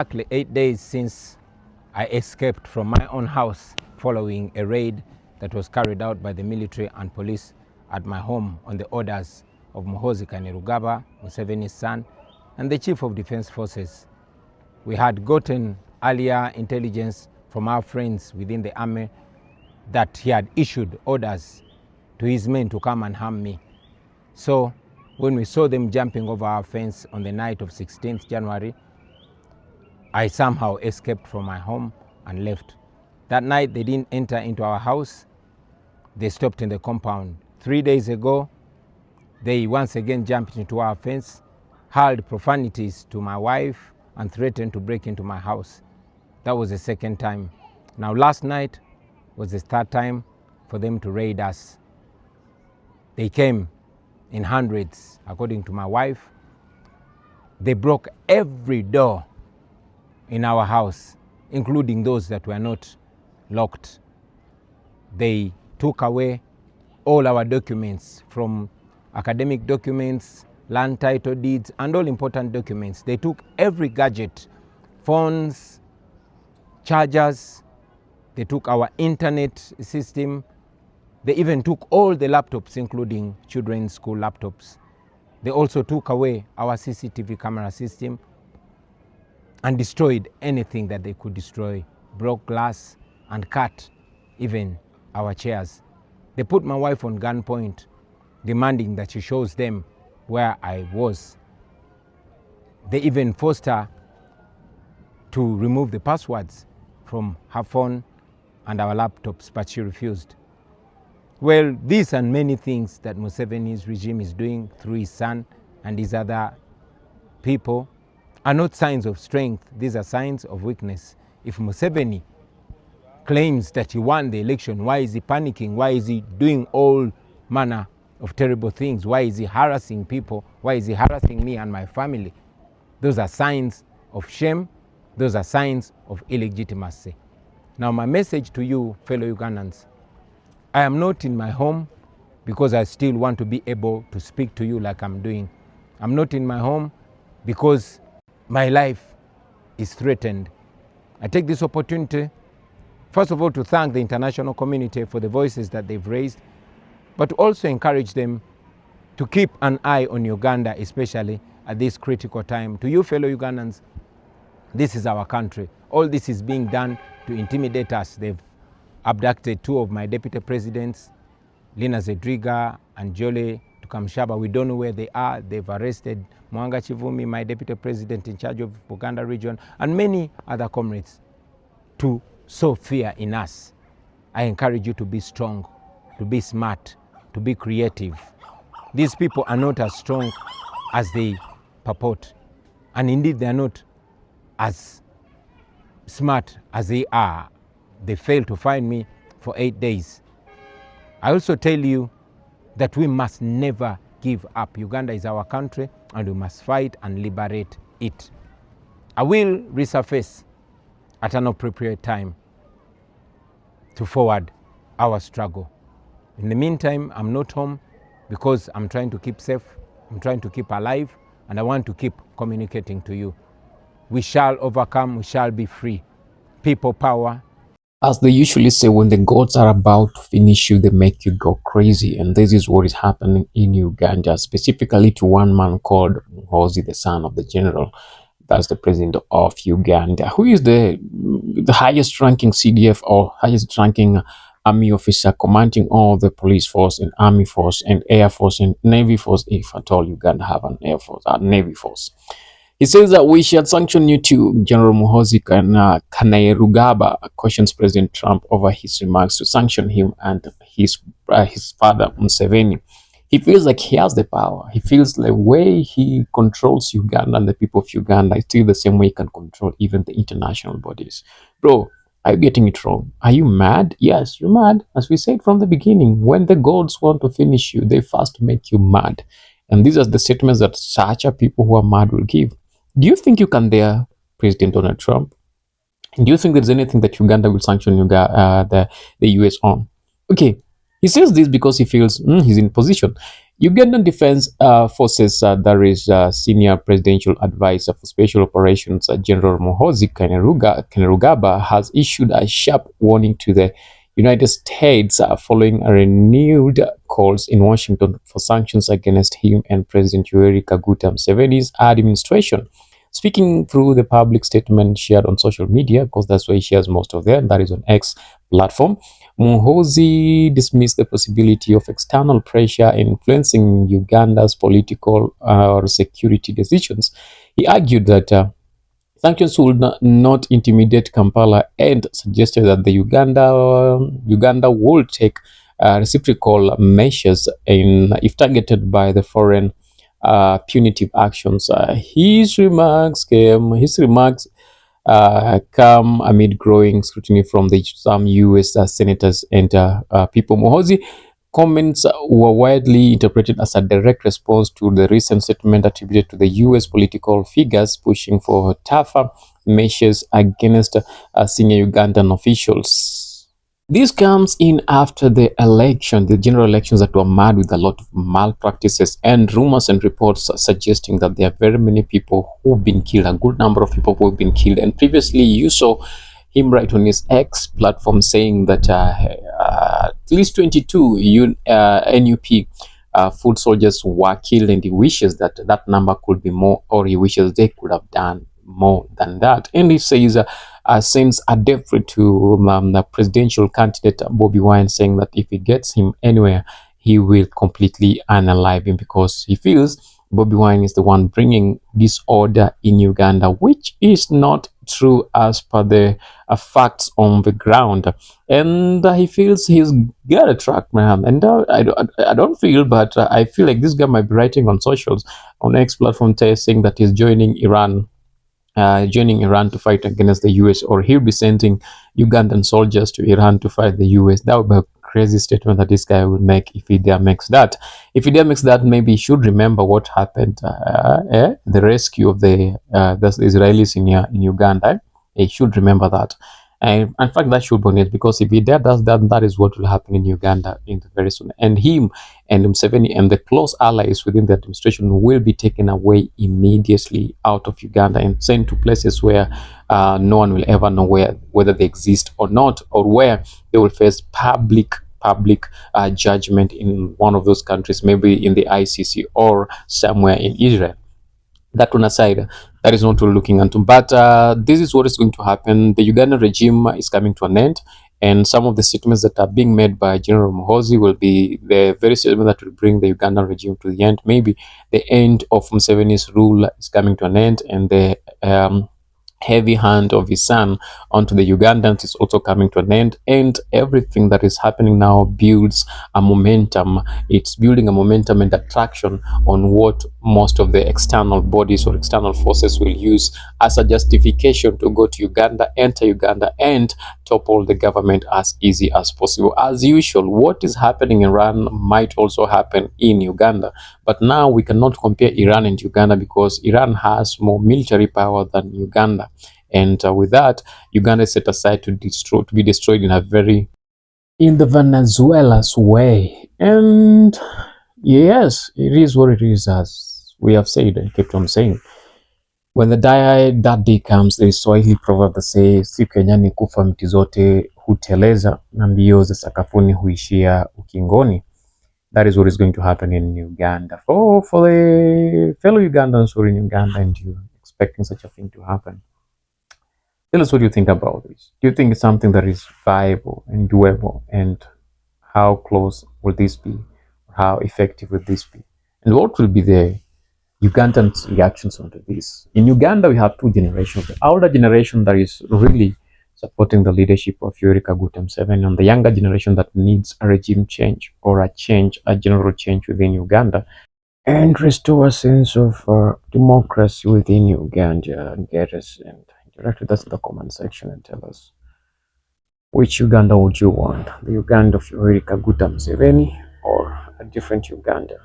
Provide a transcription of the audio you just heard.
Exactly 8 days since I escaped from my own house following a raid that was carried out by the military and police at my home on the orders of Muhoozi Kainerugaba, Museveni's son, and the Chief of Defense Forces. We had gotten earlier intelligence from our friends within the army that he had issued orders to his men to come and harm me. So when we saw them jumping over our fence on the night of 16th January, I somehow escaped from my home and left. That night they didn't enter into our house. They stopped in the compound. 3 days ago, they once again jumped into our fence, hurled profanities to my wife and threatened to break into my house. That was the second time. Now last night was the third time for them to raid us. They came in hundreds, according to my wife. They broke every door in our house, including those that were not locked. They took away all our documents, from academic documents, land title deeds, and all important documents. They took every gadget, phones, chargers. They took our internet system. They even took all the laptops, including children's school laptops. They also took away our CCTV camera system and destroyed anything that they could destroy, broke glass and cut even our chairs. They put my wife on gunpoint, demanding that she shows them where I was. They even forced her to remove the passwords from her phone and our laptops, but she refused. Well, these and many things that Museveni's regime is doing through his son and his other people are not signs of strength. These are signs of weakness. If Museveni claims that he won the election, why is he panicking? Why is he doing all manner of terrible things? Why is he harassing people? Why is he harassing me and my family? Those are signs of shame. Those are signs of illegitimacy. Now, my message to you, fellow Ugandans, I am not in my home because I still want to be able to speak to you like I'm doing. I'm not in my home because my life is threatened. I take this opportunity, first of all, to thank the international community for the voices that they've raised, but to also encourage them to keep an eye on Uganda, especially at this critical time. To you, fellow Ugandans, this is our country. All this is being done to intimidate us. They've abducted two of my deputy presidents, Lina Zedriga and Jole Tukamshaba. We don't know where they are. They've arrested Mwanga Chivumi, my deputy president in charge of Buganda region, and many other comrades, to sow fear in us. I encourage you to be strong, to be smart, to be creative. These people are not as strong as they purport, and indeed they are not as smart as they are. They failed to find me for 8 days. I also tell you that we must never give up. Uganda is our country and we must fight and liberate it. I will resurface at an appropriate time to forward our struggle. In the meantime, I'm not home because I'm trying to keep safe, I'm trying to keep alive, and I want to keep communicating to you. We shall overcome, we shall be free. People power. As they usually say, when the gods are about to finish you, they make you go crazy. And this is what is happening in Uganda, specifically to one man called Muhoozi, the son of the general. That's the president of Uganda, who is the highest ranking CDF or highest ranking army officer, commanding all the police force and army force and air force and navy force, if at all Uganda have an air force, a navy force. He says that we should sanction you to General Muhoozi Kainerugaba questions President Trump over his remarks to sanction him and his father Museveni. He feels like he has the power. He feels the way he controls Uganda and the people of Uganda is still the same way he can control even the international bodies. Bro, are you getting it wrong? Are you mad? Yes, you're mad. As we said from the beginning, when the gods want to finish you, they first make you mad. And these are the statements that such a people who are mad will give. Do you think you can dare President Donald Trump? Do you think there's anything that Uganda will sanction the US on? Okay, he says this because he feels he's in position. Ugandan Defense Forces, there is Senior Presidential Advisor for Special Operations, General Muhoozi Kainerugaba, has issued a sharp warning to the United States following a renewed calls in Washington for sanctions against him and President Yoweri Kaguta Museveni's administration. Speaking through the public statement shared on social media, because that's where he shares most of them, that is on X platform, Muhoozi dismissed the possibility of external pressure influencing Uganda's political or security decisions. He argued that sanctions would not intimidate Kampala and suggested that the Uganda will take reciprocal measures if targeted by the foreign punitive actions. His remarks come amid growing scrutiny from some U.S. senators and people. Muhoozi comments were widely interpreted as a direct response to the recent statement attributed to the U.S. political figures pushing for tougher measures against senior Ugandan officials. This comes in after the general elections that were marred with a lot of malpractices and rumors and reports suggesting that there are very many people who've been killed, a good number of people who've been killed. And previously, you saw him write on his X platform saying that at least 22 NUP foot soldiers were killed, and he wishes that that number could be more, or he wishes they could have done more than that. And he says, sends a death threat to the presidential candidate Bobby Wine, saying that if he gets him anywhere, he will completely unalive him, because he feels Bobby Wine is the one bringing disorder in Uganda, which is not true as per the facts on the ground. And he feels he's got a track, man. And I don't feel, but I feel like this guy might be writing on socials, on X platform, saying that he's joining Iran to fight against the US, or he'll be sending Ugandan soldiers to Iran to fight the US. That would be a crazy statement that this guy would make if he dare makes that. If he dare makes that, maybe he should remember what happened, the rescue of the Israelis in Uganda. He should remember that. And in fact, that should be on it, because if he dare does that, that is what will happen in Uganda in the very soon. And him and Museveni and the close allies within the administration will be taken away immediately out of Uganda and sent to places where no one will ever know whether they exist or not, or where they will face public judgment in one of those countries, maybe in the ICC or somewhere in Israel. That one aside, that is not what we're looking into. But this is what is going to happen. The Ugandan regime is coming to an end, and some of the statements that are being made by General Muhoozi will be the very statement that will bring the Ugandan regime to the end. Maybe the end of Museveni's rule is coming to an end, and the heavy hand of his son onto the Ugandans is also coming to an end, and everything that is happening now builds a momentum. It's building a momentum and attraction on what most of the external bodies or external forces will use as a justification to go to Uganda, enter Uganda, and topple the government as easy as possible. As usual, what is happening in Iran might also happen in Uganda, but now we cannot compare Iran and Uganda, because Iran has more military power than Uganda. And with that, Uganda is set aside to be destroyed in the Venezuela's way. And yes, it is what it is, as we have said and kept on saying. When that day comes, there is Swahili proverb that says, siku ya nyani kufa mti zote huteleza na mbio za sakafuni huishia ukingoni. That is what is going to happen in Uganda. For the fellow Ugandans who are in Uganda and you're expecting such a thing to happen, tell us what you think about this. Do you think it's something that is viable and doable? And how close will this be? How effective will this be? And what will be the Ugandan's reactions onto this? In Uganda, we have two generations. The older generation that is really supporting the leadership of Yoweri Kaguta Museveni, and the younger generation that needs a regime change, or a general change within Uganda, and restore a sense of democracy within Uganda. Get us and interact with us in the comment section and tell us, which Uganda would you want? The Uganda of Yoweri Kaguta Museveni, or a different Uganda?